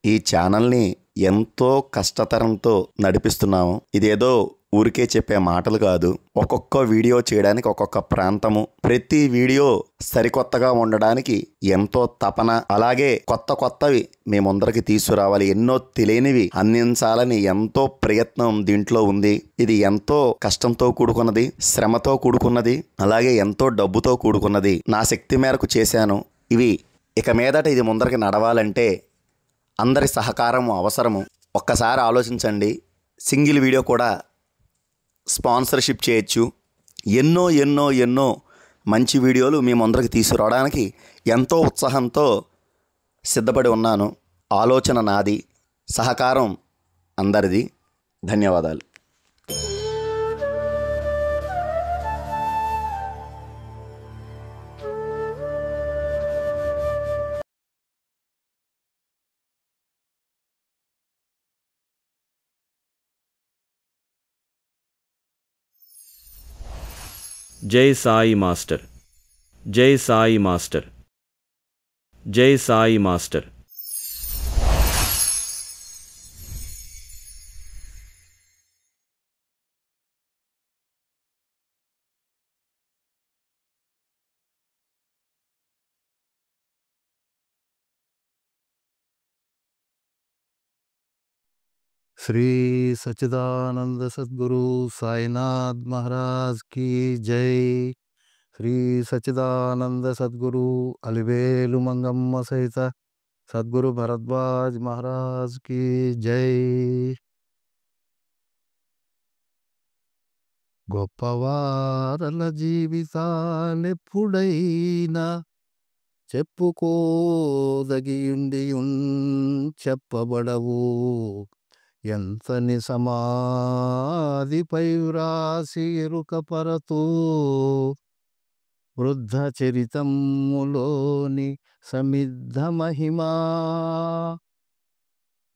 ఈ ఛానల్ని ఎంతో కష్టతరంతో నడిపిస్తున్నాము. ఇదేదో ఊరికే చెప్పే మాటలు కాదు. ఒక్కొక్క వీడియో చేయడానికి ఒక్కొక్క ప్రాంతము, ప్రతి వీడియో సరికొత్తగా ఉండడానికి ఎంతో తపన, అలాగే కొత్త కొత్తవి మీ ముందరికి తీసుకురావాలి, ఎన్నో తెలియనివి అందించాలని ఎంతో ప్రయత్నం దీంట్లో ఉంది. ఇది ఎంతో కష్టంతో కూడుకున్నది, శ్రమతో కూడుకున్నది, అలాగే ఎంతో డబ్బుతో కూడుకున్నది. నా శక్తి మేరకు చేశాను. ఇవి ఇక మీదట ఇది ముందరికి నడవాలంటే అందరి సహకారము అవసరము. ఒక్కసారి ఆలోచించండి. సింగిల్ వీడియో కూడా స్పాన్సర్షిప్ చేయొచ్చు. ఎన్నో ఎన్నో ఎన్నో మంచి వీడియోలు మీ ముందరికి తీసుకురావడానికి ఎంతో ఉత్సాహంతో సిద్ధపడి ఉన్నాను. ఆలోచన నాది, సహకారం అందరిది. ధన్యవాదాలు. జై సాయి మాస్టర్, జై సాయి మాస్టర్, జై సాయి మాస్టర్. శ్రీ సచ్చిదానంద సద్గురు సాయినాథ్ మహారాజ్ की జై. శ్రీ సచ్చిదానంద సద్గురు అలివేలు మంగమ్మ సహిత సద్గురు భరద్వాజ్ మహారాజ్ की జై. గొప్పవారల జీవితాలెప్పుడైనా చెప్పుకోదగియుండి చెప్పబడవు. ఎంతని సమాధిపై వ్రాసి ఎరుకపరతూ వృద్ధ చరితములోని సమిద్ధ మహిమా.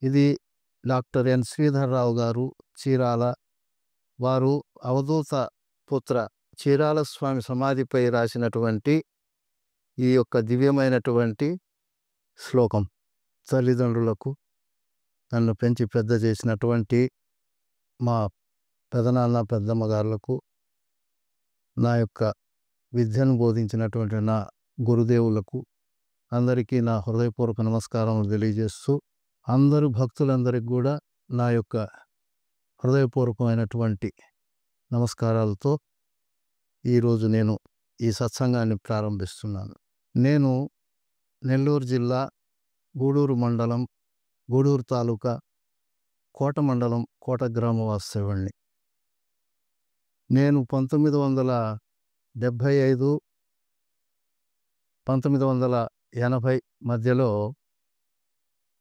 ఇది డాక్టర్ ఎన్ శ్రీధర్రావు గారు, చీరాల. వారు అవధూత పుత్ర చీరాల స్వామి సమాధిపై రాసినటువంటి ఈ యొక్క దివ్యమైనటువంటి శ్లోకం. తల్లిదండ్రులకు, నన్ను పెంచి పెద్ద చేసినటువంటి మా పెదనాన్న పెద్దమ్మ గారులకు, నా యొక్క విద్యను బోధించినటువంటి నా గురుదేవులకు అందరికీ నా హృదయపూర్వక నమస్కారములు తెలియజేస్తూ, అందరు భక్తులందరికీ కూడా నా యొక్క హృదయపూర్వకమైనటువంటి నమస్కారాలతో ఈరోజు నేను ఈ సత్సంగాన్ని ప్రారంభిస్తున్నాను. నేను నెల్లూరు జిల్లా గూడూరు మండలం, గూడూరు తాలూకా, కోట మండలం, కోట గ్రామ వాస్తవ్యుణ్ణి. నేను 1975, 1980 మధ్యలో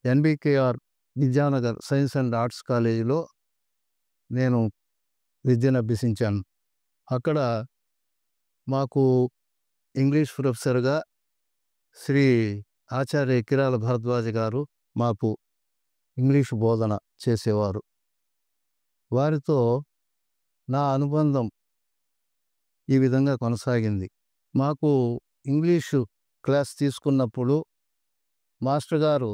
NBKR Vidyanagar science and arts కాలేజీలో నేను విద్యను అభ్యసించాను. అక్కడ మాకు ఇంగ్లీష్ ప్రొఫెసర్గా శ్రీ ఆచార్య కిరాల భరద్వాజ గారు మాకు ఇంగ్లీషు బోధన చేసేవారు. వారితో నా అనుబంధం ఈ విధంగా కొనసాగింది. మాకు ఇంగ్లీషు క్లాస్ తీసుకున్నప్పుడు మాస్టర్ గారు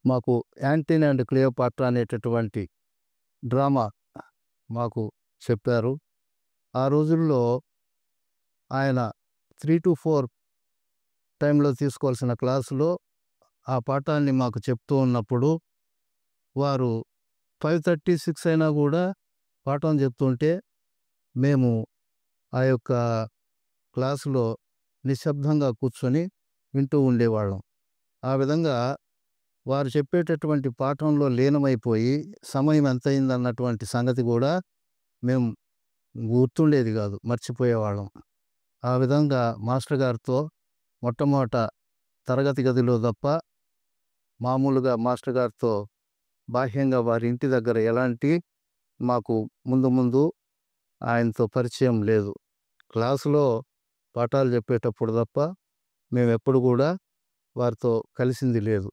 మాకు యాంటీనా అండ్ క్లియోపాట్రా అనేటటువంటి డ్రామా మాకు చెప్పారు. ఆ రోజుల్లో ఆయన 3 to 4 టైంలో తీసుకోవాల్సిన క్లాసులో ఆ పాఠాన్ని మాకు చెప్తూ ఉన్నప్పుడు వారు 5:36 అయినా కూడా పాఠం చెప్తుంటే మేము ఆ యొక్క క్లాసులో నిశ్శబ్దంగా కూర్చొని వింటూ ఉండేవాళ్ళం. ఆ విధంగా వారు చెప్పేటటువంటి పాఠంలో లీనమైపోయి సమయం ఎంతయిందన్నటువంటి సంగతి కూడా మేము గుర్తుండేది కాదు, మర్చిపోయేవాళ్ళం. ఆ విధంగా మాస్టర్ గారితో మొట్టమొదట తరగతి గదిలో తప్ప మామూలుగా మాస్టర్ గారితో బాహ్యంగా వారి ఇంటి దగ్గర ఎలాంటి మాకు ముందు ఆయనతో పరిచయం లేదు. క్లాసులో పాఠాలు చెప్పేటప్పుడు తప్ప మేము ఎప్పుడు కూడా వారితో కలిసింది లేదు.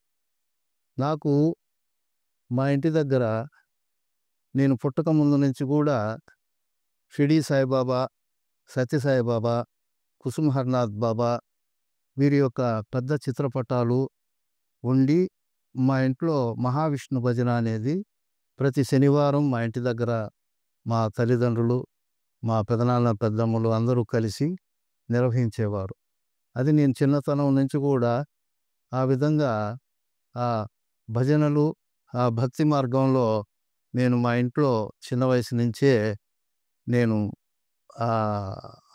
నాకు మా ఇంటి దగ్గర నేను పుట్టక ముందు నుంచి కూడా షిరిడి సాయిబాబా, సత్యసాయిబాబా, కుసుమహర్నాథ్ బాబా వీరి యొక్క పెద్ద చిత్రపటాలు ఉండి మా ఇంట్లో మహావిష్ణు భజన అనేది ప్రతి శనివారం మా ఇంటి దగ్గర మా తల్లిదండ్రులు, మా పెదనాన్న, పెద్దమ్మలు అందరూ కలిసి నిర్వహించేవారు. అది నేను చిన్నతనం నుంచి కూడా ఆ విధంగా ఆ భజనలు, ఆ భక్తి మార్గంలో నేను మా ఇంట్లో చిన్న వయసు నుంచే నేను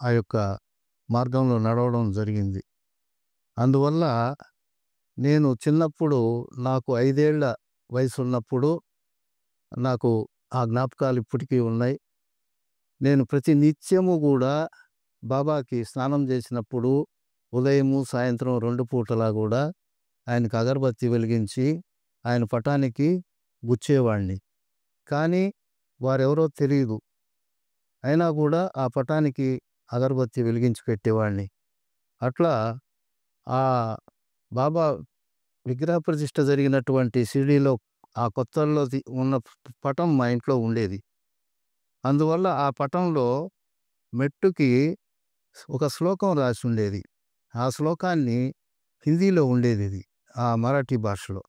ఆ యొక్క మార్గంలో నడవడం జరిగింది. అందువల్ల నేను చిన్నప్పుడు నాకు 5 ఏళ్ల వయసున్నప్పుడు నాకు ఆ జ్ఞాపకాలు ఇప్పటికీ ఉన్నాయి. నేను ప్రతి నిత్యము గూడా బాబాకి స్నానం చేసినప్పుడు ఉదయము, సాయంత్రం 2 పూటలా గూడా ఆయనకి అగరబత్తి వెలిగించి ఆయన పటానికి గుచ్చేవాడిని. కానీ వారెవరో తెలీదు. అయినా గూడా ఆ పటానికి అగరబత్తి వెలిగించి పెట్టేవాడిని. అట్లా ఆ బాబా విగ్రహ ప్రతిష్ఠ జరిగినటువంటి షిరిడీలో ఆ కొత్తల్లో ఉన్న పటం మా ఇంట్లో ఉండేది. అందువల్ల ఆ పటంలో మెట్టుకి ఒక శ్లోకం రాసి ఉండేది. ఆ శ్లోకాన్ని హిందీలో ఉండేదిది. ఆ మరాఠీ భాషలో.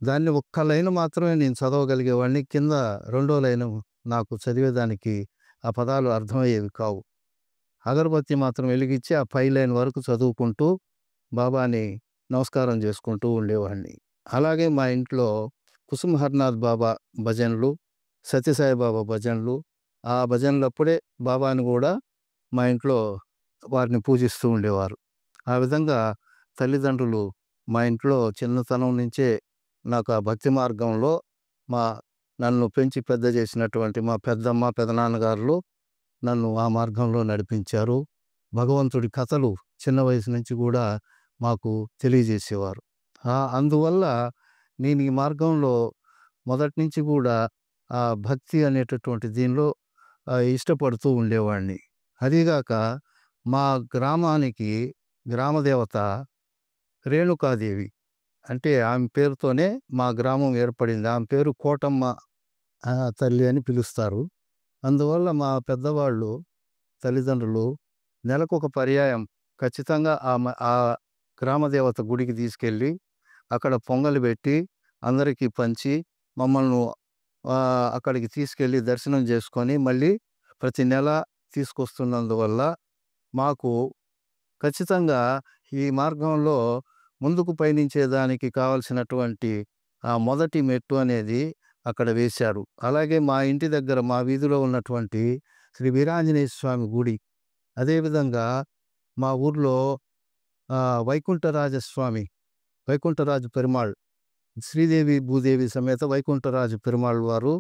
దాన్ని ఒక్క లైను మాత్రమే నేను చదవగలిగేవాడిని. కింద రెండో లైను నాకు చదివేదానికి ఆ పదాలు అర్థమయ్యేవి కావు. అగరబత్తి మాత్రం వెలిగించి ఆ పై లైన్ వరకు చదువుకుంటూ బాబాని నమస్కారం చేసుకుంటూ ఉండేవాడిని. అలాగే మా ఇంట్లో కుసుమ హర్నాథ్ బాబా భజనలు, సత్యసాయి బాబా భజనలు, ఆ భజనలప్పుడే బాబాని కూడా మా ఇంట్లో వారిని పూజిస్తూ ఉండేవారు. ఆ విధంగా తల్లిదండ్రులు మా ఇంట్లో చిన్నతనం నుంచే నాకు ఆ భక్తి మార్గంలో నన్ను పెంచి పెద్ద చేసినటువంటి మా పెద్దమ్మ, పెదనాన్నగారులు నన్ను ఆ మార్గంలో నడిపించారు. భగవంతుడి కథలు చిన్న వయసు నుంచి కూడా మాకు తెలియజేసేవారు. అందువల్ల నేను ఈ మార్గంలో మొదటి నుంచి కూడా ఆ భక్తి అనేటటువంటి దీనిలో ఇష్టపడుతూ ఉండేవాడిని. అదీగాక మా గ్రామానికి గ్రామదేవత రేణుకాదేవి. అంటే ఆమె పేరుతోనే మా గ్రామం ఏర్పడింది. ఆమె పేరు కోటమ్మ తల్లి అని పిలుస్తారు. అందువల్ల మా పెద్దవాళ్ళు, తల్లిదండ్రులు నెలకొక పర్యాయం ఖచ్చితంగా ఆ గ్రామదేవత గుడికి తీసుకెళ్ళి అక్కడ పొంగలి పెట్టి అందరికీ పంచి మమ్మల్ని అక్కడికి తీసుకెళ్ళి దర్శనం చేసుకొని మళ్ళీ ప్రతి నెల తీసుకొస్తున్నందువల్ల మాకు ఖచ్చితంగా ఈ మార్గంలో ముందుకు పయనించేదానికి కావలసినటువంటి ఆ మొదటి మెట్టు అనేది అక్కడ వేశారు. అలాగే మా ఇంటి దగ్గర మా వీధిలో ఉన్నటువంటి శ్రీ వీరాంజనేయ స్వామి గుడి, అదేవిధంగా మా ఊర్లో వైకుంఠరాజ పెరుమాళ్, శ్రీదేవి భూదేవి సమేత వైకుంఠరాజ పెరుమాళ్ వారు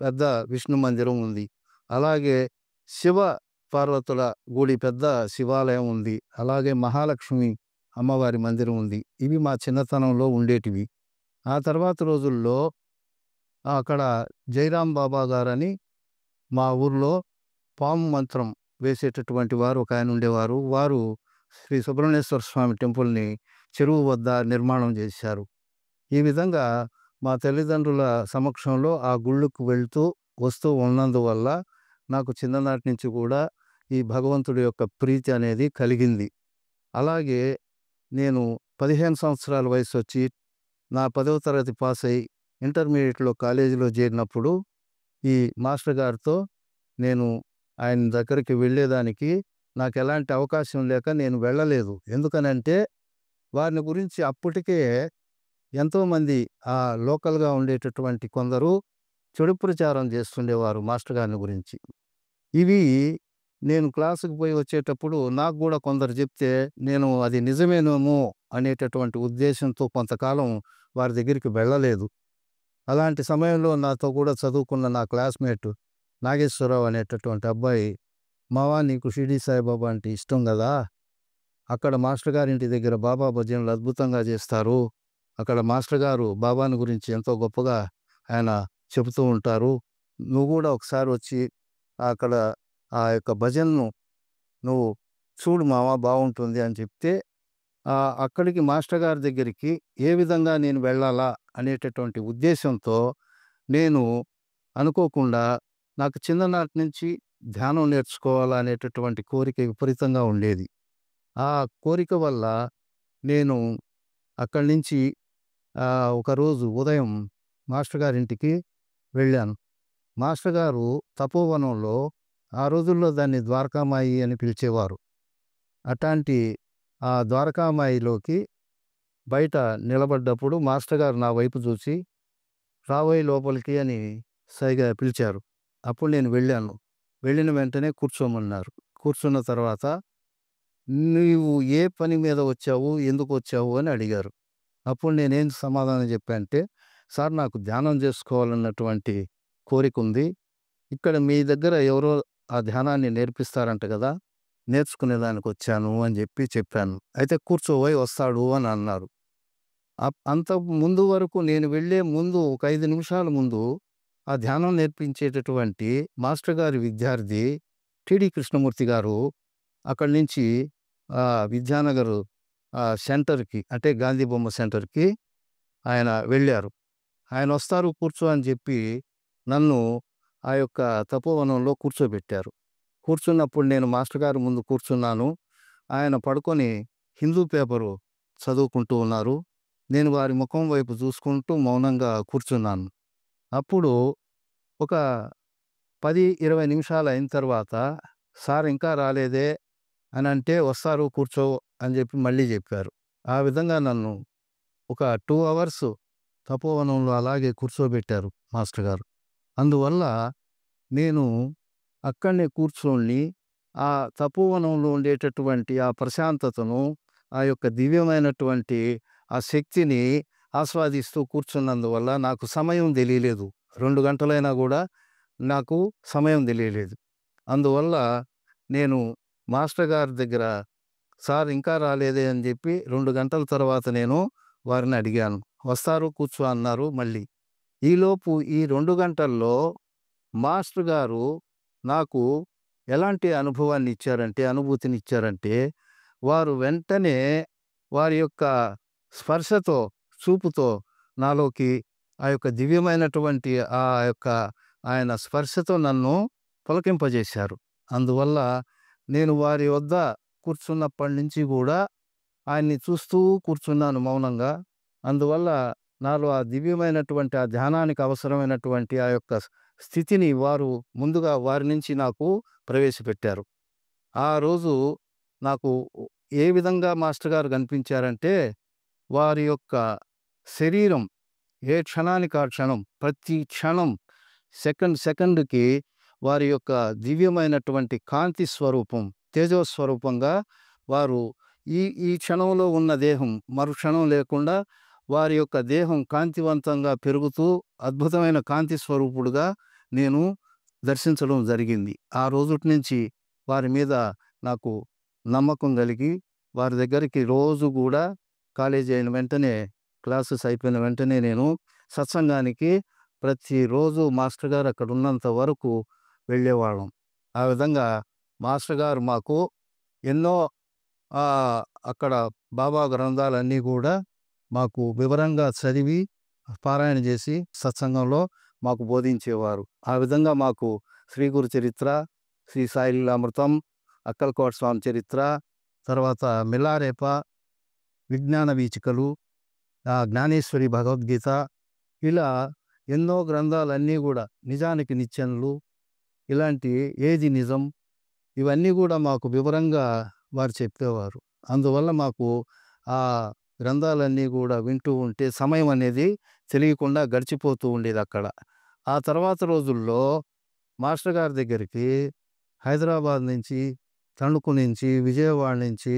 పెద్ద విష్ణు మందిరం ఉంది. అలాగే శివ పార్వతుల గుడి, పెద్ద శివాలయం ఉంది. అలాగే మహాలక్ష్మి అమ్మవారి మందిరం ఉంది. ఇవి మా చిన్నతనంలో ఉండేటివి. ఆ తర్వాత రోజుల్లో అక్కడ జైరాం బాబా గారని మా ఊర్లో పాము మంత్రం వేసేటటువంటి వారు ఒక ఆయన ఉండేవారు. వారు శ్రీ సుబ్రహ్మణ్యేశ్వర స్వామి టెంపుల్ని చెరువు వద్ద నిర్మాణం చేశారు. ఈ విధంగా మా తల్లిదండ్రుల సమక్షంలో ఆ గుళ్ళకు వెళ్తూ వస్తూ ఉన్నందువల్ల నాకు చిన్ననాటి నుంచి కూడా ఈ భగవంతుడి యొక్క ప్రీతి అనేది కలిగింది. అలాగే నేను 15 సంవత్సరాల వయసు వచ్చి నా 10వ తరగతి పాస్ అయ్యి ఇంటర్మీడియట్లో కాలేజీలో చేరినప్పుడు ఈ మాస్టర్ గారితో నేను ఆయన దగ్గరికి వెళ్ళేదానికి నాకు ఎలాంటి అవకాశం లేక నేను వెళ్ళలేదు. ఎందుకనంటే వారిని గురించి అప్పటికే ఎంతోమంది లోకల్గా ఉండేటటువంటి కొందరు చెడు ప్రచారం చేస్తుండేవారు మాస్టర్ గారిని గురించి. ఇవి నేను క్లాసుకు పోయి వచ్చేటప్పుడు నాకు కూడా కొందరు చెప్తే నేను అది నిజమేనేమో అనేటటువంటి ఉద్దేశంతో కొంతకాలం వారి దగ్గరికి వెళ్ళలేదు. అలాంటి సమయంలో నాతో కూడా చదువుకున్న నా క్లాస్మేట్ నాగేశ్వరరావు అనేటటువంటి అబ్బాయి, మావా నీకు షిరిడీ సాయిబాబా అంటే ఇష్టం కదా, అక్కడ మాస్టర్ గారింటి దగ్గర బాబా భజనలు అద్భుతంగా చేస్తారు, అక్కడ మాస్టర్ గారు బాబాని గురించి ఎంతో గొప్పగా ఆయన చెబుతూ ఉంటారు, నువ్వు కూడా ఒకసారి వచ్చి అక్కడ ఆ యొక్క భజనను నువ్వు చూడు మావా, బాగుంటుంది అని చెప్తే అక్కడికి మాస్టర్ గారి దగ్గరికి ఏ విధంగా నేను వెళ్ళాలా అనేటటువంటి ఉద్దేశంతో నేను అనుకోకుండా నాకు చిన్ననాటి నుంచి ధ్యానం నేర్చుకోవాలా అనేటటువంటి కోరిక విపరీతంగా ఉండేది. ఆ కోరిక వల్ల నేను అక్కడి నుంచి ఒకరోజు ఉదయం మాస్టర్ గారింటికి వెళ్ళాను. మాస్టర్ గారు తపోవనంలో ఆ రోజుల్లో దాన్ని ద్వారకామాయి అని పిలిచేవారు. అట్లాంటి ఆ ద్వారకామాయిలోకి బయట నిలబడ్డప్పుడు మాస్టర్ గారు నా వైపు చూసి రాబోయే లోపలికి అని సైగా పిలిచారు. అప్పుడు నేను వెళ్ళాను. వెళ్ళిన వెంటనే కూర్చోమన్నారు. కూర్చున్న తర్వాత నీవు ఏ పని మీద వచ్చావు? ఎందుకు వచ్చావు? అని అడిగారు. అప్పుడు నేనేం సమాధానం చెప్పా అంటే, సార్ నాకు ధ్యానం చేసుకోవాలన్నటువంటి కోరిక ఉంది. ఇక్కడ మీ దగ్గర ఎవరో ఆ ధ్యానాన్ని నేర్పిస్తారంట కదా! నేర్చుకునేదానికి వచ్చాను అని చెప్పాను. అయితే కూర్చోబోయి వస్తాడు అని అన్నారు. అంత ముందు వరకు నేను వెళ్ళే ముందు ఒక 5 నిమిషాల ముందు ఆ ధ్యానం నేర్పించేటటువంటి మాస్టర్ గారి విద్యార్థి టీడీ కృష్ణమూర్తి గారు అక్కడి నుంచి విద్యానగర్ సెంటర్‌కి అంటే గాంధీ బొమ్మ సెంటర్‌కి ఆయన వెళ్ళారు. ఆయన వస్తారు కూర్చో అని చెప్పి నన్ను ఆ యొక్క తపోవనంలో కూర్చోబెట్టారు. కూర్చున్నప్పుడు నేను మాస్టర్ గారి ముందు కూర్చున్నాను. ఆయన పడుకొని హిందూ పేపరు చదువుకుంటూ ఉన్నారు. నేను వారి ముఖం వైపు చూసుకుంటూ మౌనంగా కూర్చున్నాను. అప్పుడు ఒక 10, 20 నిమిషాలు అయిన తర్వాత సార్ ఇంకా రాలేదే అని అంటే, వస్తారు కూర్చో అని చెప్పి మళ్ళీ చెప్పారు. ఆ విధంగా నన్ను ఒక 2 అవర్స్ తపోవనంలో అలాగే కూర్చోబెట్టారు మాస్టర్ గారు. అందువల్ల నేను అక్కడనే కూర్చొని ఆ తపోవనంలో ఉండేటటువంటి ఆ ప్రశాంతతను, ఆ యొక్క దివ్యమైనటువంటి ఆ శక్తిని ఆస్వాదిస్తూ కూర్చున్నందువల్ల నాకు సమయం తెలియలేదు. 2 గంటలైనా కూడా నాకు సమయం తెలియలేదు. అందువల్ల నేను మాస్టర్ గారి దగ్గర సార్ ఇంకా రాలేదే అని చెప్పి 2 గంటల తర్వాత నేను వారిని అడిగాను. వస్తారు కూర్చో అన్నారు మళ్ళీ. ఈలోపు ఈ 2 గంటల్లో మాస్టర్ గారు నాకు ఎలాంటి అనుభూతినిచ్చారంటే, వారు వెంటనే వారి యొక్క స్పర్శతో, చూపుతో నాలోకి ఆ యొక్క దివ్యమైనటువంటి ఆ యొక్క ఆయన స్పర్శతో నన్ను పులకింపజేశారు. అందువల్ల నేను వారి వద్ద కూర్చున్నప్పటి నుంచి కూడా ఆయన్ని చూస్తూ కూర్చున్నాను మౌనంగా. అందువల్ల నాలో ఆ దివ్యమైనటువంటి ఆ ధ్యానానికి అవసరమైనటువంటి ఆ యొక్క స్థితిని వారు ముందుగా వారి నుంచి నాకు ప్రవేశపెట్టారు. ఆ రోజు నాకు ఏ విధంగా మాస్టర్ గారు కనిపించారంటే, వారి యొక్క శరీరం ఏ క్షణానికి ఆ క్షణం, ప్రతి క్షణం సెకండ్‌కి వారి యొక్క దివ్యమైనటువంటి కాంతి స్వరూపం, తేజోస్వరూపంగా వారు ఈ ఈ క్షణంలో ఉన్న దేహం మరుక్షణం లేకుండా వారి యొక్క దేహం కాంతివంతంగా పెరుగుతూ అద్భుతమైన కాంతి స్వరూపుడుగా నేను దర్శించడం జరిగింది. ఆ రోజుటి నుంచి వారి మీద నాకు నమ్మకం కలిగి వారి దగ్గరికి రోజు కూడా కాలేజీ అయిన వెంటనే, క్లాసెస్ అయిపోయిన వెంటనే నేను సత్సంగానికి ప్రతిరోజు మాస్టర్ గారు అక్కడ ఉన్నంత వరకు వెళ్ళేవాళ్ళం. ఆ విధంగా మాస్టర్ గారు మాకు ఎన్నో అక్కడ బాబా గ్రంథాలన్నీ కూడా మాకు వివరంగా చదివి, పారాయణ చేసి సత్సంగంలో మాకు బోధించేవారు. ఆ విధంగా మాకు శ్రీ గురు చరిత్ర, శ్రీ సాయి లీలామృతం, అక్కలకోట స్వామి చరిత్ర, తర్వాత మిలారేప, విజ్ఞాన వీచికలు, జ్ఞానేశ్వరి భగవద్గీత, ఇలా ఎన్నో గ్రంథాలన్నీ కూడా, నిజానికి నిచ్చెనలు, ఇలాంటి ఏది నిజం, ఇవన్నీ కూడా మాకు వివరంగా వారు చెప్పేవారు. అందువల్ల మాకు ఆ గ్రంథాలన్నీ కూడా వింటూ ఉంటే సమయం అనేది తెలియకుండా గడిచిపోతూ ఉండేది అక్కడ. ఆ తర్వాత రోజుల్లో మాస్టర్ గారి దగ్గరికి హైదరాబాద్ నుంచి, తణుకు నుంచి, విజయవాడ నుంచి,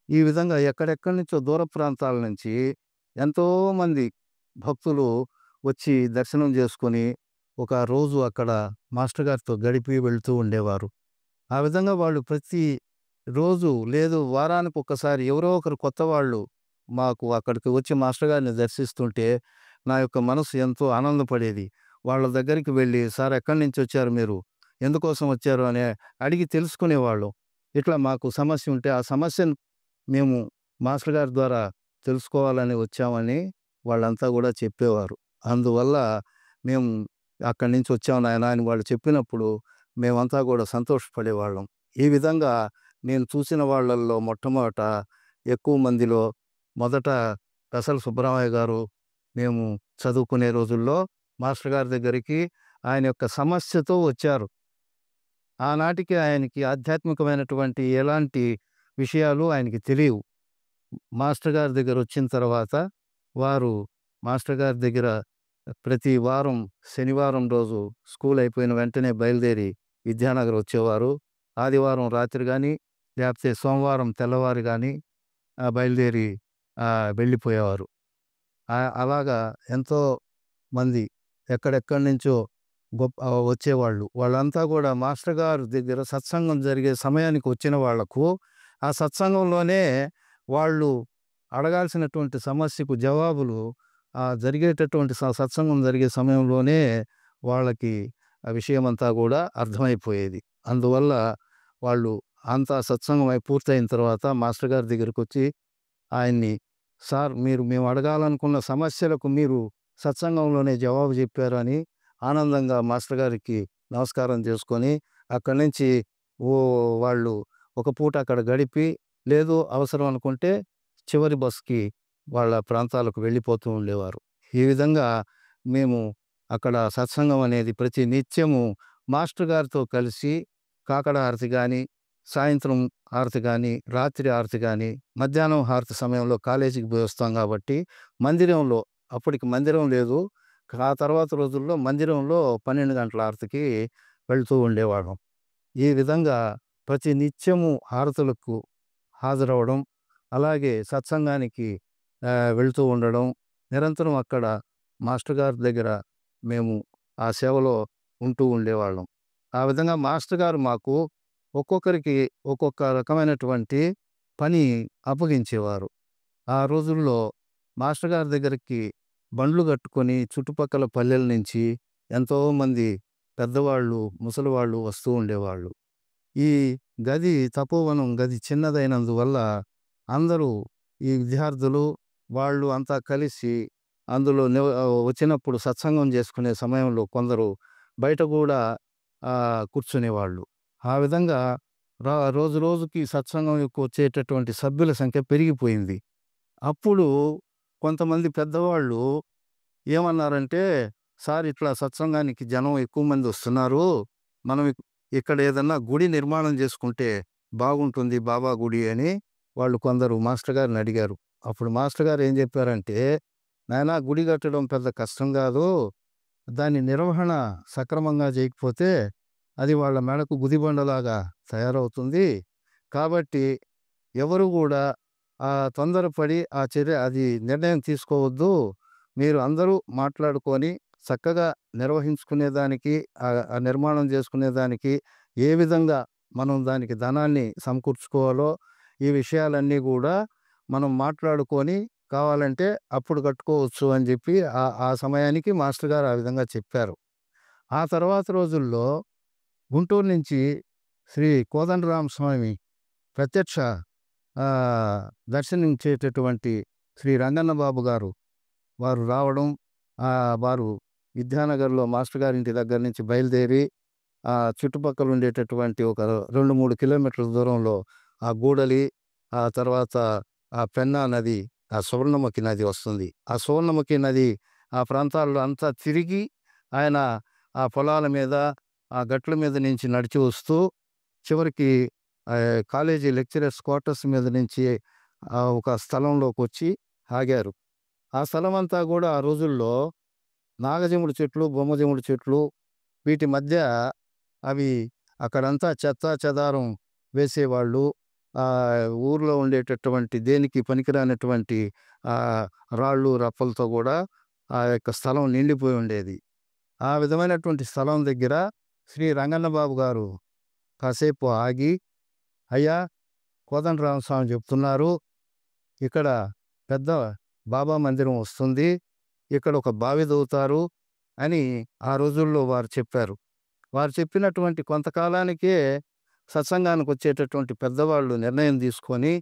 ఈ విధంగా ఎక్కడెక్కడి నుంచో దూర ప్రాంతాల నుంచి ఎంతోమంది భక్తులు వచ్చి దర్శనం చేసుకొని ఒక రోజు అక్కడ మాస్టర్ గారితో గడిపి వెళ్తూ ఉండేవారు. ఆ విధంగా వాళ్ళు ప్రతి రోజు లేదు వారానికి ఒక్కసారి ఎవరో ఒకరు కొత్త వాళ్ళు మాకు అక్కడికి వచ్చి మాస్టర్ గారిని దర్శిస్తుంటే నా యొక్క మనసు ఎంతో ఆనందపడేది. వాళ్ళ దగ్గరికి వెళ్ళి, సార్ ఎక్కడి నుంచి వచ్చారు మీరు? ఎందుకోసం వచ్చారు అని అడిగి తెలుసుకునేవాళ్ళం. ఇట్లా మాకు సమస్య ఉంటే ఆ సమస్యను మేము మాస్టర్ గారి ద్వారా తెలుసుకోవాలని వచ్చామని వాళ్ళంతా కూడా చెప్పేవారు. అందువల్ల మేము అక్కడి నుంచి వచ్చాం నాయనా అని వాళ్ళు చెప్పినప్పుడు మేమంతా కూడా సంతోషపడేవాళ్ళం. ఈ విధంగా నేను చూసిన వాళ్ళల్లో మొట్టమొదట ఎక్కువ మందిలో మొదట పెసల సుబ్బరామయ్య గారు, మేము చదువుకునే రోజుల్లో మాస్టర్ గారి దగ్గరికి ఆయన యొక్క సమస్యతో వచ్చారు. ఆనాటికి ఆయనకి ఆధ్యాత్మికమైనటువంటి ఎలాంటి విషయాలు ఆయనకి తెలియవు. మాస్టర్ గారి దగ్గర వచ్చిన తర్వాత వారు మాస్టర్ గారి దగ్గర ప్రతి వారం శనివారం రోజు స్కూల్ అయిపోయిన వెంటనే బయలుదేరి విద్యానగర్ వచ్చేవారు. ఆదివారం రాత్రి కానీ లేకపోతే సోమవారం తెల్లవారు కానీ బయలుదేరి వెళ్ళిపోయేవారు. అలాగా ఎంతో మంది ఎక్కడెక్కడి నుంచో వచ్చేవాళ్ళు. వాళ్ళంతా కూడా మాస్టర్ గారి దగ్గర సత్సంగం జరిగే సమయానికి వచ్చిన వాళ్లకు ఆ సత్సంగంలోనే వాళ్ళు అడగాల్సినటువంటి సమస్యకు జవాబులు జరిగేటటువంటి సత్సంగం జరిగే సమయంలోనే వాళ్ళకి ఆ విషయమంతా కూడా అర్థమైపోయేది. అందువల్ల వాళ్ళు అంతా సత్సంగం పూర్తయిన తర్వాత మాస్టర్ గారి దగ్గరికి వచ్చి ఆయన్ని, సార్ మేము అడగాలనుకున్న సమస్యలకు మీరు సత్సంగంలోనే జవాబు చెప్పారు అని ఆనందంగా మాస్టర్ గారికి నమస్కారం చేసుకొని అక్కడి నుంచి వాళ్ళు ఒక పూట అక్కడ గడిపి, లేదు అవసరం అనుకుంటే చివరి బస్కి వాళ్ళ ప్రాంతాలకు వెళ్ళిపోతూ ఉండేవారు. ఈ విధంగా మేము అక్కడ సత్సంగం అనేది ప్రతి నిత్యము మాస్టర్ గారితో కలిసి కాకడ హారతి కానీ, సాయంత్రం హారతి కానీ, రాత్రి హారతి కానీ, మధ్యాహ్నం హారతి సమయంలో కాలేజీకి పోయి వస్తాం కాబట్టి మందిరంలో, అప్పటికి మందిరం లేదు, ఆ తర్వాత రోజుల్లో మందిరంలో 12 గంటల హారతికి వెళ్తూ ఉండేవాళ్ళం. ఈ విధంగా ప్రతి నిత్యము హారతులకు హాజరవడం, అలాగే సత్సంగానికి వెళ్తూ ఉండడం, నిరంతరం అక్కడ మాస్టర్ గారి దగ్గర మేము ఆ సేవలో ఉంటూ ఉండేవాళ్ళం. ఆ విధంగా మాస్టర్ గారు మాకు ఒక్కొక్కరికి ఒక్కొక్క రకమైనటువంటి పని అప్పగించేవారు. ఆ రోజుల్లో మాస్టర్ గారి దగ్గరికి బండ్లు కట్టుకొని చుట్టుపక్కల పల్లెల నుంచి ఎంతోమంది పెద్దవాళ్ళు, ముసలివాళ్ళు వస్తూ ఉండేవాళ్ళు. ఈ గది తపోవనం గది చిన్నదైనందువల్ల అందరూ ఈ విద్యార్థులు వాళ్ళు అంతా కలిసి అందులో వచ్చినప్పుడు సత్సంగం చేసుకునే సమయంలో కొందరు బయట కూడా కూర్చునేవాళ్ళు. ఆ విధంగా రోజు రోజుకి సత్సంగంకు వచ్చేటటువంటి సభ్యుల సంఖ్య పెరిగిపోయింది. అప్పుడు కొంతమంది పెద్దవాళ్ళు ఏమన్నారంటే, సార్ ఇట్లా సత్సంగానికి జనం ఎక్కువ మంది వస్తున్నారు, మనం ఇక్కడ ఏదన్నా గుడి నిర్మాణం చేసుకుంటే బాగుంటుంది, బాబా గుడి అని వాళ్ళు కొందరు మాస్టర్ గారిని అడిగారు. అప్పుడు మాస్టర్ గారు ఏం చెప్పారంటే, నాయనా గుడి కట్టడం పెద్ద కష్టం కాదు, దాని నిర్వహణ సక్రమంగా చేయకపోతే అది వాళ్ళ మెడకు గుదిబండలాగా తయారవుతుంది. కాబట్టి ఎవరు కూడా తొందరపడి అది నిర్ణయం తీసుకోవద్దు. మీరు అందరూ మాట్లాడుకొని చక్కగా నిర్వహించుకునేదానికి, ఆ నిర్మాణం చేసుకునేదానికి ఏ విధంగా మనం దానికి ధనాన్ని సమకూర్చుకోవాలో ఈ విషయాలన్నీ కూడా మనం మాట్లాడుకొని కావాలంటే అప్పుడు కట్టుకోవచ్చు అని చెప్పి ఆ సమయానికి మాస్టర్ గారు ఆ విధంగా చెప్పారు. ఆ తర్వాత రోజుల్లో గుంటూరు నుంచి శ్రీ కోదండరామస్వామి ప్రత్యక్ష దర్శనించేటటువంటి శ్రీ రంగన్న బాబు గారు వారు రావడం, వారు విద్యానగర్లో మాస్టర్ గారి ఇంటి దగ్గర నుంచి బయలుదేరి చుట్టుపక్కల ఉండేటటువంటి ఒక 2-3 కిలోమీటర్ల దూరంలో ఆ గూడలి, ఆ తర్వాత ఆ పెన్నా నది, ఆ సువర్ణముఖి నది వస్తుంది. ఆ సువర్ణముఖి నది ఆ ప్రాంతాల్లో అంతా తిరిగి ఆయన ఆ పొలాల మీద, ఆ గట్ల మీద నుంచి నడిచి వస్తూ చివరికి కాలేజీ లెక్చరర్స్ క్వార్టర్స్ మీద నుంచి ఒక స్థలంలోకి వచ్చి ఆగారు. ఆ స్థలం అంతా కూడా ఆ రోజుల్లో నాగజముడి చెట్లు, బొమ్మజముడి చెట్లు, వీటి మధ్య అవి అక్కడంతా చెత్తా చెదారం వేసేవాళ్ళు. ఊర్లో ఉండేటటువంటి దేనికి పనికిరానటువంటి రాళ్ళు రప్పలతో కూడా ఆ యొక్క స్థలం నిండిపోయి ఉండేది. ఆ విధమైనటువంటి స్థలం దగ్గర శ్రీ రంగన్న బాబు గారు కాసేపు ఆగి, అయ్యా కోదండరామస్వామి చెప్తున్నారు, ఇక్కడ పెద్ద బాబా మందిరం వస్తుంది, ఇక్కడ ఒక బావి దవ్వుతారు అని ఆ రోజుల్లో వారు చెప్పారు. వారు చెప్పినటువంటి కొంతకాలానికే సత్సంగానికి వచ్చేటటువంటి పెద్దవాళ్ళు నిర్ణయం తీసుకొని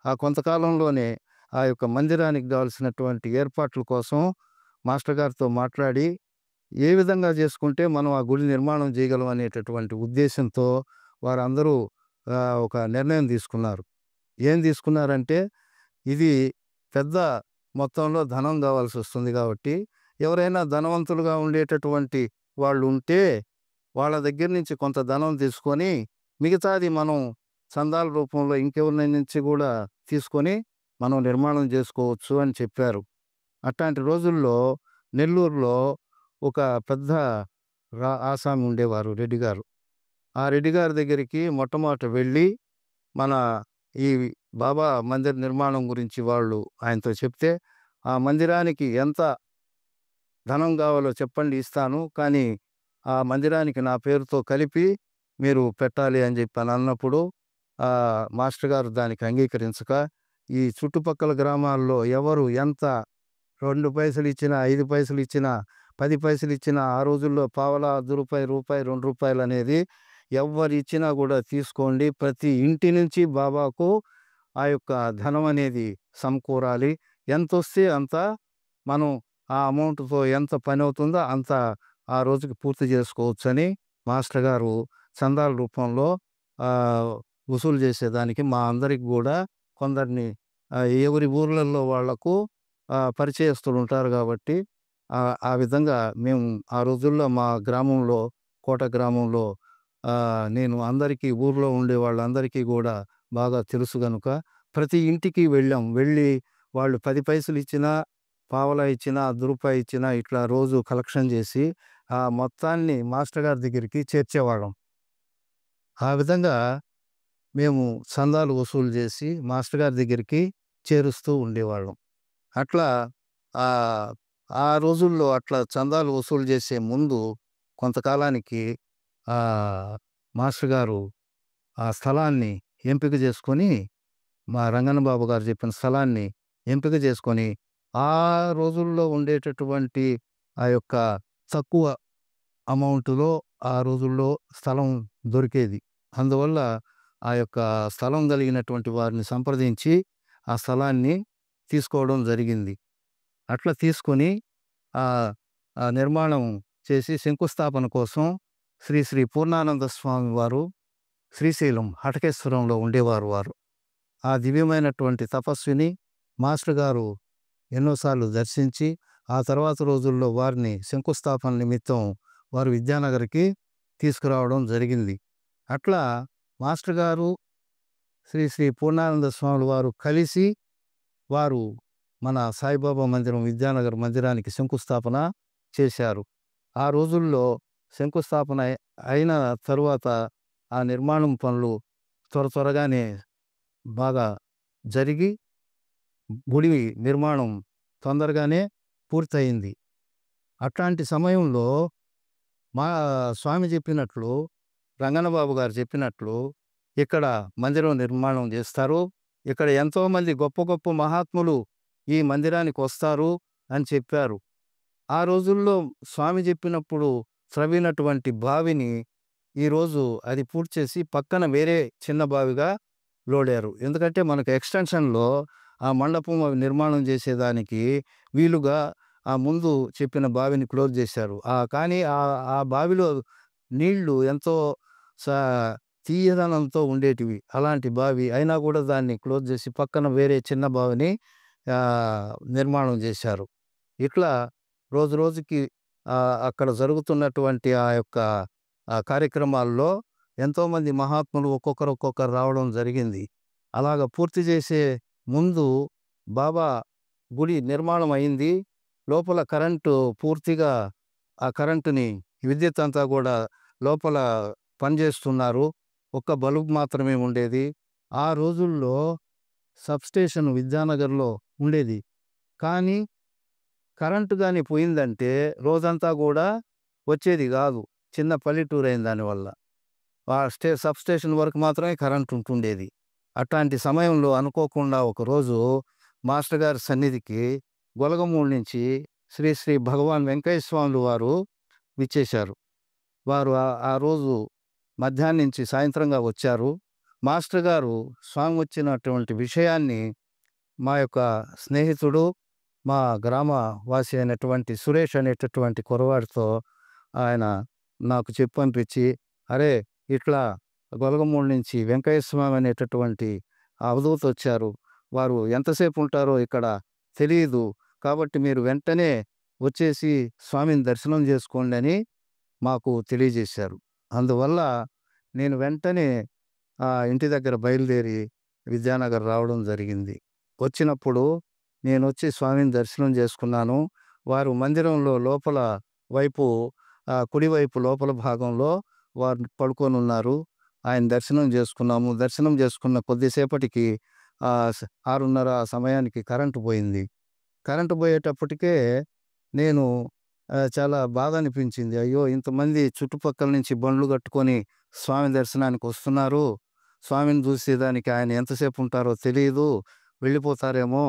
ఆ కొంతకాలంలోనే ఆ యొక్క మందిరానికి కావాల్సినటువంటి ఏర్పాట్ల కోసం మాస్టర్ గారితో మాట్లాడి ఏ విధంగా చేసుకుంటే మనం ఆ గుడి నిర్మాణం చేయగలం అనేటటువంటి ఉద్దేశంతో వారందరూ ఒక నిర్ణయం తీసుకున్నారు. ఏం తీసుకున్నారంటే, ఇది పెద్ద మొత్తంలో ధనం కావాల్సి వస్తుంది కాబట్టి ఎవరైనా ధనవంతులుగా ఉండేటటువంటి వాళ్ళు ఉంటే వాళ్ళ దగ్గర నుంచి కొంత ధనం తీసుకొని మిగతాది మనం చందాల రూపంలో ఇంకెవరి నుంచి కూడా తీసుకొని మనం నిర్మాణం చేసుకోవచ్చు అని చెప్పారు. అట్లాంటి రోజుల్లో నెల్లూరులో ఒక పెద్ద ఆసామి ఉండేవారు రెడ్డి గారు. ఆ రెడ్డి గారి దగ్గరికి మొట్టమొదట వెళ్ళి మన ఈ బాబా మందిర్ నిర్మాణం గురించి వాళ్ళు ఆయనతో చెప్తే, ఆ మందిరానికి ఎంత ధనం కావాలో చెప్పండి ఇస్తాను, కానీ ఆ మందిరానికి నా పేరుతో కలిపి మీరు పెట్టాలి అని చెప్పి అని అన్నప్పుడు మాస్టర్ గారు దానికి అంగీకరించక, ఈ చుట్టుపక్కల గ్రామాల్లో ఎవరు ఎంత 2 పైసలు ఇచ్చినా, 5 పైసలు ఇచ్చినా, 10 పైసలు ఇచ్చినా, ఆ రోజుల్లో పావలా, రూపాయి, రూ. 2 అనేది ఎవ్వరు ఇచ్చినా కూడా తీసుకోండి, ప్రతి ఇంటి నుంచి బాబాకు ఆ యొక్క ధనం అనేది సమకూరాలి, ఎంత వస్తే అంత మనం ఆ అమౌంట్తో ఎంత పని అవుతుందో అంత ఆ రోజుకి పూర్తి చేసుకోవచ్చని మాస్టర్ గారు చందాల రూపంలో వసూలు చేసేదానికి మా అందరికి కూడా కొందరిని ఎవరి ఊర్లలో వాళ్లకు పరిచయస్తులు ఉంటారు కాబట్టి ఆ విధంగా మేము ఆ రోజుల్లో మా గ్రామంలో, కోట గ్రామంలో నేను అందరికీ ఊర్లో ఉండే వాళ్ళందరికీ కూడా బాగా తెలుసు కనుక ప్రతి ఇంటికి వెళ్ళి వాళ్ళు 10 పైసలు ఇచ్చినా, పావలా ఇచ్చినా, రూపాయి ఇచ్చినా ఇట్లా రోజు కలెక్షన్ చేసి ఆ మొత్తాన్ని మాస్టర్ గారి దగ్గరికి చేర్చేవాళ్ళం. ఆ విధంగా మేము చందాలు వసూలు చేసి మాస్టర్ గారి దగ్గరికి చేరుస్తూ ఉండేవాళ్ళం. అట్లా ఆ రోజుల్లో అట్లా చందాలు వసూలు చేసే ముందు కొంతకాలానికి మాస్టర్ గారు ఆ స్థలాన్ని ఎంపిక చేసుకొని, మా రంగన్న బాబు గారు చెప్పిన స్థలాన్ని ఎంపిక చేసుకొని, ఆ రోజుల్లో ఉండేటటువంటి ఆ యొక్క తక్కువ అమౌంట్లో ఆ రోజుల్లో స్థలం దొరికేది. అందువల్ల ఆ యొక్క స్థలం కలిగినటువంటి వారిని సంప్రదించి ఆ స్థలాన్ని తీసుకోవడం జరిగింది. అట్లా తీసుకొని నిర్మాణం చేసి శంకుస్థాపన కోసం శ్రీ శ్రీ పూర్ణానంద స్వామి వారు శ్రీశైలం హటకేశ్వరంలో ఉండేవారు. వారు ఆ దివ్యమైనటువంటి తపస్విని మాస్టర్ గారు ఎన్నోసార్లు దర్శించి ఆ తర్వాత రోజుల్లో వారిని శంకుస్థాపన నిమిత్తం వారు విద్యానగర్కి తీసుకురావడం జరిగింది. అట్లా మాస్టర్ గారు శ్రీ శ్రీ పూర్ణానంద స్వాములు వారు కలిసి వారు మన సాయిబాబా మందిరం, విద్యానగర్ మందిరానికి శంకుస్థాపన చేశారు. ఆ రోజుల్లో శంకుస్థాపన అయిన తరువాత ఆ నిర్మాణం పనులు త్వరగానే బాగా జరిగి గుడి నిర్మాణం తొందరగానే పూర్తయింది. అట్లాంటి సమయంలో మా స్వామి చెప్పినట్లు, రంగన్నబాబు గారు చెప్పినట్లు ఇక్కడ మందిరం నిర్మాణం చేస్తారు, ఇక్కడ ఎంతోమంది గొప్ప గొప్ప మహాత్ములు ఈ మందిరానికి వస్తారు అని చెప్పారు. ఆ రోజుల్లో స్వామి చెప్పినప్పుడు త్రవ్వినటువంటి బావిని ఈరోజు అది పూర్తి చేసి పక్కన వేరే చిన్న బావిగా లోడారు. ఎందుకంటే మనకు ఎక్స్టెన్షన్లో ఆ మండపం నిర్మాణం చేసేదానికి వీలుగా ఆ ముందు చెప్పిన బావిని క్లోజ్ చేశారు. కానీ ఆ బావిలో నీళ్లు ఎంతో తీయదనంతో ఉండేటివి. అలాంటి బావి అయినా కూడా దాన్ని క్లోజ్ చేసి పక్కన వేరే చిన్న బావిని నిర్మాణం చేశారు. ఇట్లా రోజు రోజుకి అక్కడ జరుగుతున్నటువంటి ఆ యొక్క కార్యక్రమాల్లో ఎంతోమంది మహాత్ములు ఒక్కొక్కరు రావడం జరిగింది. అలాగ పూర్తి చేసే ముందు బాబా గుడి నిర్మాణం అయింది. లోపల కరెంటు పూర్తిగా ఆ కరెంటుని విద్యుత్ అంతా కూడా లోపల పనిచేస్తున్నారు. ఒక్క బల్బు మాత్రమే ఉండేది. ఆ రోజుల్లో సబ్స్టేషన్ విద్యానగర్లో ఉండేది. కానీ కరెంటు కానీ పోయిందంటే రోజంతా కూడా వచ్చేది కాదు. చిన్న పల్లెటూరు అయిన దానివల్ల ఆ సబ్స్టేషన్ వరకు మాత్రమే కరెంటు ఉంటుండేది. అట్లాంటి సమయంలో అనుకోకుండా ఒకరోజు మాస్టర్ గారి సన్నిధికి గొలగమూడి నుంచి శ్రీ శ్రీ భగవాన్ వెంకయ్య స్వాములు వారు విచ్చేశారు. వారు ఆ రోజు మధ్యాహ్నం నుంచి సాయంత్రంగా వచ్చారు. మాస్టర్ గారు స్వామి వచ్చినటువంటి విషయాన్ని మా యొక్క స్నేహితుడు, మా గ్రామ వాసి అయినటువంటి సురేష్ అనేటటువంటి కురవాడితో ఆయన నాకు చెప్పి పంపించి, అరే ఇట్లా గొలగమూడి నుంచి వెంకయ్య స్వామి అనేటటువంటి అవధూత వచ్చారు, వారు ఎంతసేపు ఉంటారో ఇక్కడ తెలియదు. కాబట్టి మీరు వెంటనే వచ్చేసి స్వామిని దర్శనం చేసుకోండి అని మాకు తెలియజేశారు. అందువల్ల నేను వెంటనే ఇంటి దగ్గర బయలుదేరి విద్యానగర్ రావడం జరిగింది. వచ్చినప్పుడు నేనొచ్చి స్వామిని దర్శనం చేసుకున్నాను. వారు మందిరంలో లోపల వైపు కుడివైపు లోపల భాగంలో వారు పడుకొనున్నారు. ఆయన దర్శనం చేసుకున్నాము. దర్శనం చేసుకున్న కొద్దిసేపటికి 6:30 ఆ సమయానికి కరెంటు పోయింది. కరెంటు పోయేటప్పటికే నేను చాలా బాధ అనిపించింది. అయ్యో! ఇంతమంది చుట్టుపక్కల నుంచి బండ్లు కట్టుకొని స్వామి దర్శనానికి వస్తున్నారు. స్వామిని చూసేదానికి ఆయన ఎంతసేపు ఉంటారో తెలీదు. వెళ్ళిపోతారేమో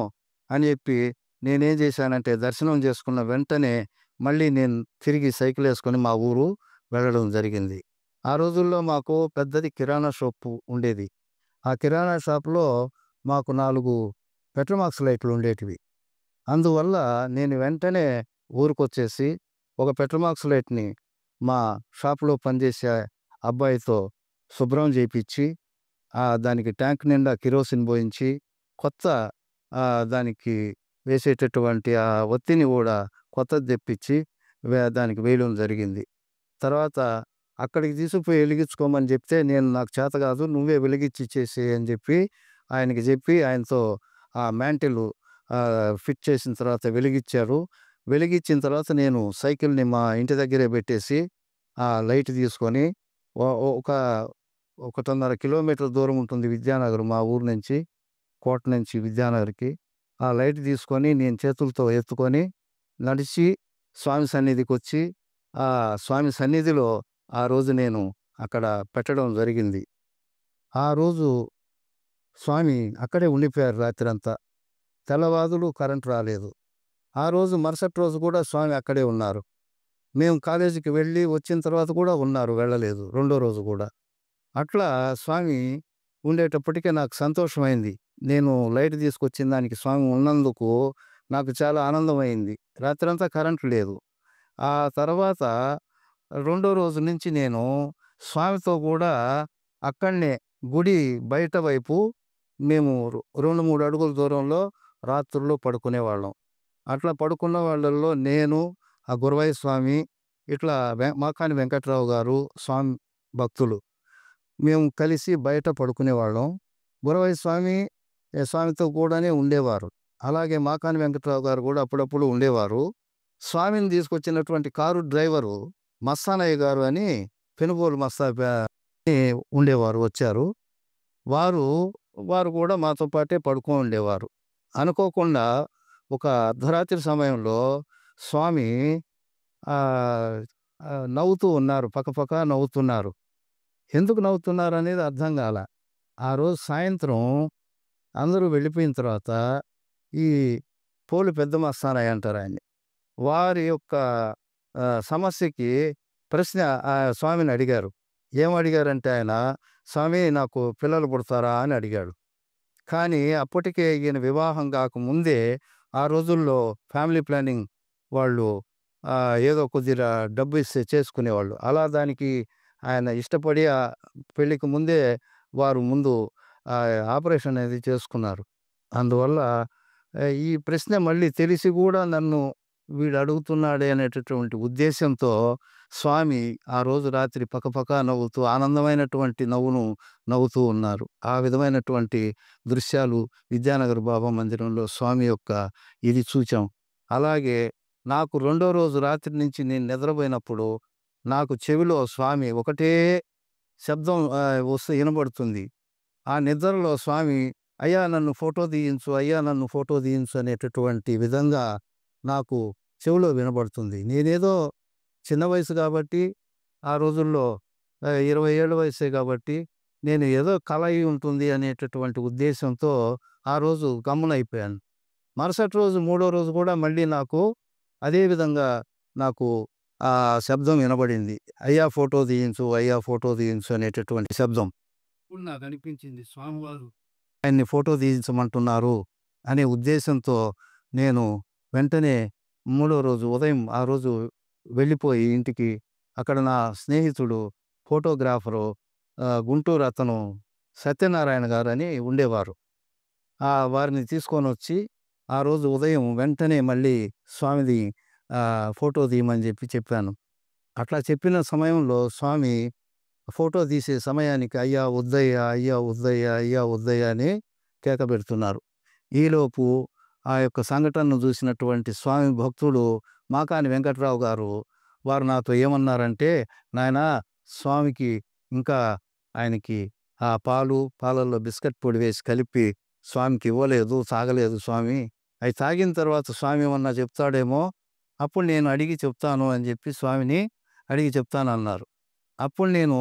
అని చెప్పి నేనేం చేశానంటే దర్శనం చేసుకున్న వెంటనే మళ్ళీ నేను తిరిగి సైకిల్ వేసుకొని మా ఊరు వెళ్ళడం జరిగింది. ఆ రోజుల్లో మాకు పెద్దది కిరాణా షాపు ఉండేది. ఆ కిరాణా షాప్‌లో మాకు 4 పెట్రోమాక్స్ లైట్లు ఉండేటివి. అందువల్ల నేను వెంటనే ఊరికొచ్చేసి ఒక పెట్రోమాక్స్ లైట్‌ని మా షాప్‌లో పనిచేసే అబ్బాయితో శుభ్రం చేపిచ్చి, దానికి ట్యాంక్ నిండా కిరోసిన్ పోయించి, కొత్త దానికి వేసేటటువంటి ఒత్తిని కూడా కొత్తది తెప్పించి దానికి వేయడం జరిగింది. తర్వాత అక్కడికి తీసుకుపోయి వెలిగించుకోమని చెప్తే, నాకు చేత కాదు నువ్వే వెలిగించి ఇచ్చేసేయి అని చెప్పి ఆయనకి చెప్పి ఆయనతో ఆ మ్యాంటిల్ ఫిట్ చేసిన తర్వాత వెలిగిచ్చారు. వెలిగిచ్చిన తర్వాత నేను సైకిల్‌ని మా ఇంటి దగ్గరే పెట్టేసి ఆ లైట్ తీసుకొని ఒ ఒక 1.5 కిలోమీటర్ల దూరం ఉంటుంది విద్యానగర్ మా ఊరు నుంచి, కోట నుంచి విద్యానగర్‌కి. ఆ లైట్ తీసుకొని నేను చేతులతో ఎత్తుకొని నడిచి స్వామి సన్నిధికొచ్చి, స్వామి సన్నిధిలో ఆ రోజు నేను అక్కడ పెట్టడం జరిగింది. ఆ రోజు స్వామి అక్కడే ఉండిపోయారు రాత్రంతా. తెల్లవాదులు కరెంట్ రాలేదు. ఆ రోజు మరుసటి రోజు కూడా స్వామి అక్కడే ఉన్నారు. మేము కాలేజీకి వెళ్ళి వచ్చిన తర్వాత కూడా ఉన్నారు, వెళ్ళలేదు రెండో రోజు కూడా. అట్లా స్వామి ఉండేటప్పటికే నాకు సంతోషమైంది. నేను లైట్ తీసుకొచ్చిన దానికి స్వామి ఉన్నందుకు నాకు చాలా ఆనందమైంది. రాత్రంతా కరెంట్ లేదు. ఆ తర్వాత రెండో రోజు నుంచి నేను స్వామితో కూడా అక్కడనే గుడి బయట వైపు మేము 2, 3 అడుగుల దూరంలో రాత్రుల్లో పడుకునేవాళ్ళం. అట్లా పడుకున్న వాళ్ళల్లో నేను, ఆ గురవయ్య స్వామి, ఇట్లా మాకాని వెంకట్రావు గారు స్వామి భక్తులు. మేము కలిసి బయట పడుకునేవాళ్ళం. గురవయ్య స్వామి స్వామితో కూడానే ఉండేవారు. అలాగే మాకాని వెంకట్రావు గారు కూడా అప్పుడప్పుడు ఉండేవారు. స్వామిని తీసుకొచ్చినటువంటి కారు డ్రైవరు మస్తానయ్య గారు అని పెనుగోలు అని ఉండేవారు, వచ్చారు. వారు కూడా మాతో పాటే పడుకొని ఉండేవారు. అనుకోకుండా ఒక అర్ధరాత్రి సమయంలో స్వామి నవ్వుతూ ఉన్నారు. పకపక నవ్వుతున్నారు. ఎందుకు నవ్వుతున్నారనేది అర్థం కాల. ఆ రోజు సాయంత్రం అందరూ వెళ్ళిపోయిన తర్వాత ఈ పోలు పెద్ద మస్తానయ్య అంటారు ఆయన్ని. వారి యొక్క సమస్యకి ప్రశ్న స్వామిని అడిగారు. ఏమడిగారంటే ఆయన, స్వామి నాకు పిల్లలు పుడతారా అని అడిగాడు. కానీ అప్పటికే ఈయన వివాహం కాకముందే ఆ రోజుల్లో ఫ్యామిలీ ప్లానింగ్ వాళ్ళు ఏదో కొద్దిగా డబ్బు ఇస్తే చేసుకునేవాళ్ళు. అలా దానికి ఆయన ఇష్టపడి పెళ్ళికి ముందే వారు ముందు ఆపరేషన్ అనేది చేసుకున్నారు. అందువల్ల ఈ ప్రశ్న మళ్ళీ తెలిసి కూడా నన్ను వీడు అడుగుతున్నాడే అనేటటువంటి ఉద్దేశంతో స్వామి ఆ రోజు రాత్రి పకపక నవ్వుతూ ఆనందమైనటువంటి నవ్వుతూ ఉన్నారు. ఆ విధమైనటువంటి దృశ్యాలు విద్యానగర్ బాబా మందిరంలో స్వామి యొక్క ఇది చూచాం. అలాగే నాకు రెండో రోజు రాత్రి నుంచి నేను నిద్రపోయినప్పుడు నాకు చెవిలో స్వామి ఒకటే శబ్దం వినబడుతుంది. ఆ నిద్రలో స్వామి అయ్యా నన్ను ఫోటో తీయించు, అయ్యా నన్ను ఫోటో తీయించు అనేటటువంటి విధంగా నాకు చెవిలో వినబడుతుంది. నేనేదో చిన్న వయసు కాబట్టి, ఆ రోజుల్లో 20 ఏళ్ల వయసే కాబట్టి నేను ఏదో కల అయి ఉంటుంది అనేటటువంటి ఉద్దేశంతో ఆ రోజు గమ్మునైపోయాను. మరుసటి రోజు మూడో రోజు కూడా మళ్ళీ నాకు అదే విధంగా నాకు ఆ శబ్దం వినబడింది. అయ్యా ఫోటో తీయించు, అయ్యా ఫోటో తీయించు అనేటటువంటి శబ్దం. ఇప్పుడు నాకు అనిపించింది స్వామివారు ఆయన్ని ఫోటో తీయించమంటున్నారు అనే ఉద్దేశంతో నేను వెంటనే మూడో రోజు ఉదయం ఆ రోజు వెళ్ళిపోయి ఇంటికి, అక్కడ నా స్నేహితుడు ఫోటోగ్రాఫరు గుంటూరు అతను సత్యనారాయణ గారు అని ఉండేవారు. వారిని తీసుకొని వచ్చి ఆ రోజు ఉదయం వెంటనే మళ్ళీ స్వామిది ఫోటో తీయమని చెప్పాను. అట్లా చెప్పిన సమయంలో స్వామి ఫోటో తీసే సమయానికి "అయ్యా వద్దయ్యా, అయ్యా వద్దయ్యా, అయ్యా వద్దయ్యా" అని కేక పెడుతున్నారు. ఈలోపు ఆ యొక్క సంఘటనను చూసినటువంటి స్వామి భక్తుడు మాకాని వెంకట్రావు గారు వారు నాతో ఏమన్నారంటే, "నాయనా స్వామికి ఇంకా ఆయనకి ఆ పాలల్లో బిస్కెట్ పొడి వేసి కలిపి స్వామికి ఇవ్వలేదు, తాగలేదు స్వామి. అయి తాగిన తర్వాత స్వామి ఏమన్నా చెప్తాడేమో, అప్పుడు నేను అడిగి చెప్తాను" అని చెప్పి స్వామిని అడిగి చెప్తానన్నారు. అప్పుడు నేను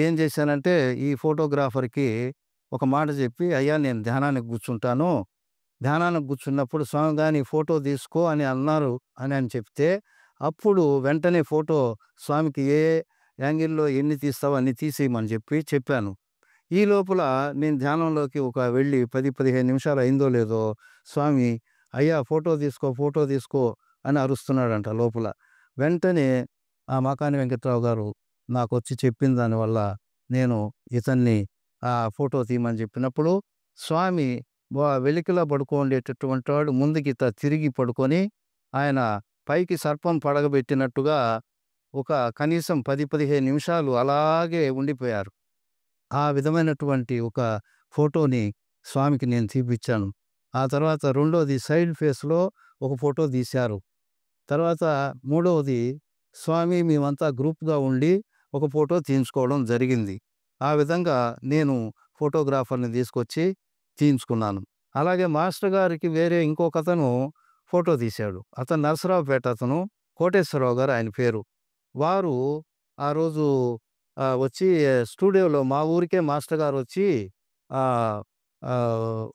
ఏం చేశానంటే ఈ ఫోటోగ్రాఫర్‌కి ఒక మాట చెప్పి, "అయ్యా నేను ధ్యానానికి కూర్చుంటాను. ధ్యానానికి కూర్చున్నప్పుడు స్వామి గారు నీ ఫోటో తీసుకో" అని అన్నారు అని చెప్తే, అప్పుడు వెంటనే ఫోటో స్వామికి ఏ యాంగిల్‌లో ఎన్ని తీస్తావో అన్ని తీసేయమని చెప్పాను. ఈ లోపల నేను ధ్యానంలోకి వెళ్ళి 10, 15 నిమిషాలు అయిందో లేదో స్వామి "అయ్యా ఫోటో తీసుకో, ఫోటో తీసుకో" అని అరుస్తున్నాడంట లోపల. వెంటనే ఆ మాకాని వెంకట్రావు గారు నాకొచ్చి చెప్పిన దానివల్ల నేను ఇతన్ని ఫోటో తీయమని చెప్పినప్పుడు స్వామి వెలికిలా పడుకోండేటటువంటి వాడు ముందుకి తిరిగి పడుకొని ఆయన పైకి సర్పం పడగబెట్టినట్టుగా ఒక కనీసం 10, 15 నిమిషాలు అలాగే ఉండిపోయారు. ఆ విధమైనటువంటి ఒక ఫోటోని స్వామికి నేను తీపిచ్చాను. ఆ తర్వాత రెండోది సైడ్ ఫేస్‌లో ఒక ఫోటో తీశారు. తర్వాత మూడవది స్వామి మేమంతా గ్రూప్‌గా ఉండి ఒక ఫోటో తీయించుకోవడం జరిగింది. ఆ విధంగా నేను ఫోటోగ్రాఫర్‌ని తీసుకొచ్చి తీయించుకున్నాను. అలాగే మాస్టర్ గారికి వేరే ఇంకొకతను ఫోటో తీశాడు. అతను నరసరావుపేట అతను. కోటేశ్వరరావు గారు ఆయన పేరు. వారు ఆ రోజు వచ్చి స్టూడియోలో మా ఊరికే మాస్టర్ గారొచ్చి ఆహ్,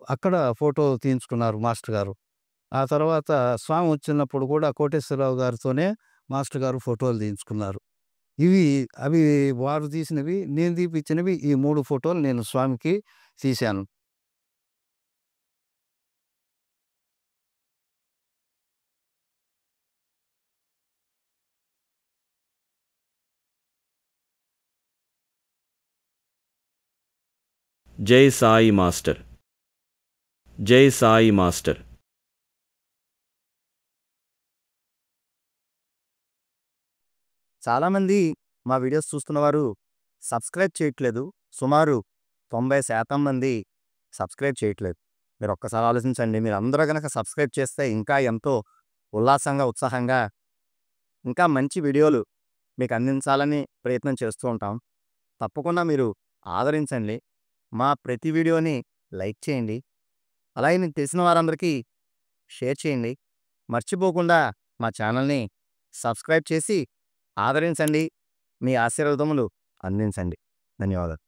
అక్కడ ఫోటో తీయించుకున్నారు మాస్టర్ గారు. ఆ తర్వాత స్వామి వచ్చినప్పుడు కూడా కోటేశ్వరరావు గారితోనే మాస్టర్ గారు ఫోటోలు తీయించుకున్నారు. అవి వారు తీసినవి, నేను తీపిచ్చినవి ఈ 3 ఫోటోలు నేను స్వామికి తీశాను. జై సాయి మాస్టర్. జై సాయి మాస్టర్. చాలామంది మా వీడియోస్ చూస్తున్నవారు సబ్స్క్రైబ్ చేయట్లేదు. సుమారు 90% మంది సబ్స్క్రైబ్ చేయట్లేదు. మీరు ఒక్కసారి ఆలోచించండి. మీరందరూ గనక సబ్స్క్రైబ్ చేస్తే ఇంకా ఎంతో ఉల్లాసంగా, ఉత్సాహంగా ఇంకా మంచి వీడియోలు మీకు అందించాలని ప్రయత్నం చేస్తూ ఉంటాం. తప్పకుండా మీరు ఆదరించండి. మా ప్రతి వీడియోని లైక్ చేయండి. అలాగే మీకు తెలిసిన వారందరికీ షేర్ చేయండి. మర్చిపోకుండా మా ఛానల్‌ని సబ్స్క్రైబ్ చేసి ఆదరించండి. మీ ఆశీర్వాదములు అందించండి. ధన్యవాదాలు.